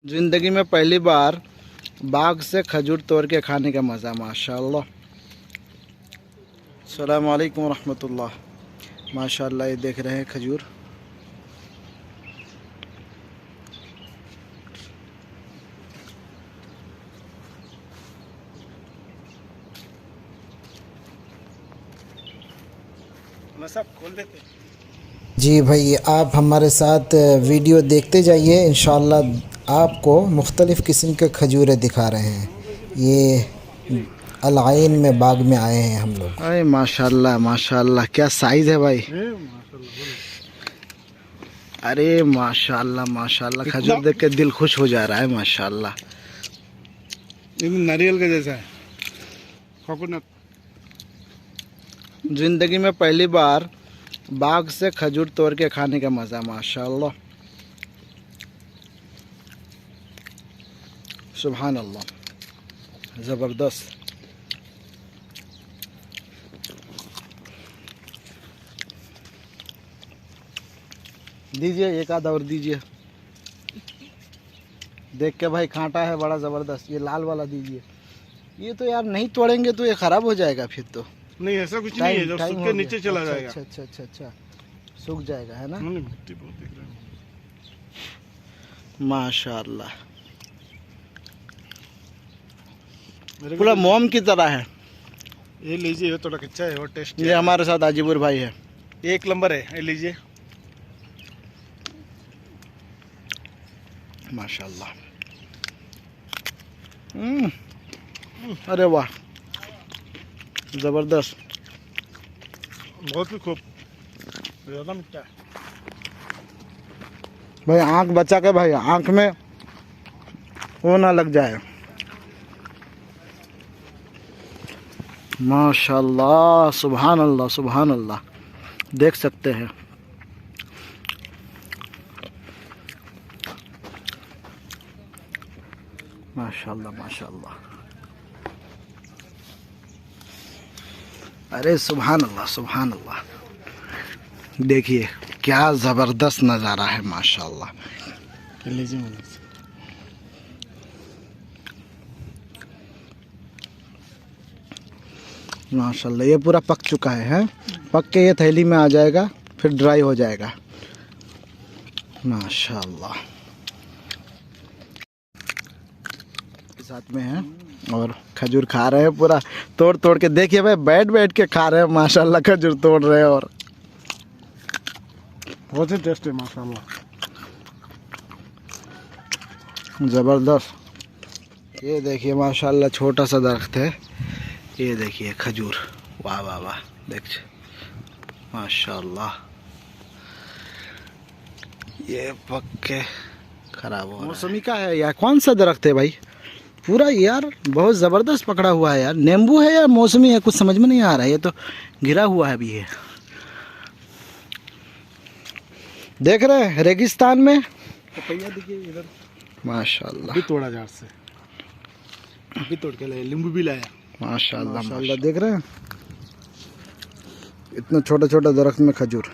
ज़िंदगी में पहली बार बाग से खजूर तोड़ के खाने का मज़ा, माशाल्लाह। अस्सलाम वालेकुम रहमतुल्लाह। माशाल्लाह, ये देख रहे हैं खजूर। मैं सब खोल देते। जी भाई, आप हमारे साथ वीडियो देखते जाइए। इंशाअल्लाह आपको मुख्तलिफ़ किस्म के खजूरें दिखा रहे हैं। ये अल-आइन में बाग में आए हैं हम लोग। अरे माशाल्लाह माशाल्लाह, क्या साइज़ है भाई। अरे माशाल्लाह माशाल्लाह, खजूर देख के दिल खुश हो जा रहा है माशाल्लाह। नारियल का जैसा है, कोकोनट। ज़िंदगी में पहली बार बाग से खजूर तोड़ के खाने का मज़ा, माशाल्लाह। सुभान अल्लाह, ज़बरदस्त। दीजिए, एक आधा और दीजिए। देख के भाई कांटा है बड़ा ज़बरदस्त। ये लाल वाला दीजिए। ये तो यार नहीं तोड़ेंगे तो ये ख़राब हो जाएगा फिर तो। नहीं, ऐसा कुछ नहीं है, जो सूख के नीचे चला जाएगा। अच्छा अच्छा अच्छा अच्छा, सूख जाएगा है ना। मिट्टी बहुत दिख रहा है माशाल्लाह, पूरा मोम की तरह है। ये लीजिए, ये थोड़ा कच्चा है और टेस्ट। ये हमारे साथ आजीपुर भाई है, एक नंबर है। ये लीजिए। माशाल्लाह। अरे वाह, ज़बरदस्त। बहुत ही खूब, ज़्यादा मीठा है भाई। आँख बचा के भाई, आँख में वो ना लग जाए। माशाल्लाह, सुभान अल्लाह सुभान अल्लाह, देख सकते हैं। माशाल्लाह माशाल्लाह। अरे सुभान अल्लाह सुभान अल्लाह, देखिए क्या ज़बरदस्त नज़ारा है माशाल्लाह। लीजिए। माशाल्लाह, ये पूरा पक चुका है। पक के ये थैली में आ जाएगा, फिर ड्राई हो जाएगा। माशाल्लाह, साथ में है और खजूर खा रहे हैं पूरा तोड़ तोड़ के। देखिए भाई, बैठ बैठ के खा रहे हैं माशाल्लाह, खजूर तोड़ रहे हैं। और बहुत ही टेस्ट है माशाल्लाह, ज़बरदस्त। ये देखिए माशाल्लाह, छोटा सा दरख्त है। ये देखिए खजूर, वाह वाह वाह, देखिए माशाल्लाह। ये पक के खराब हो, मौसमी का है यार। कौन सा दरख्त है भाई? पूरा यार बहुत ज़बरदस्त पकड़ा हुआ है यार। नींबू है या मौसमी है, कुछ समझ में नहीं आ रहा है। ये तो गिरा हुआ है अभी। ये देख रहे हैं रेगिस्तान में पपैया देखिए इधर माशाल्लाह। भी तोड़ा झाड़ से, भी तोड़ के लाया, नींबू भी लाया। माशाल्लाह माशाल्लाह, देख रहे हैं इतना छोटा छोटा दरख्त में खजूर।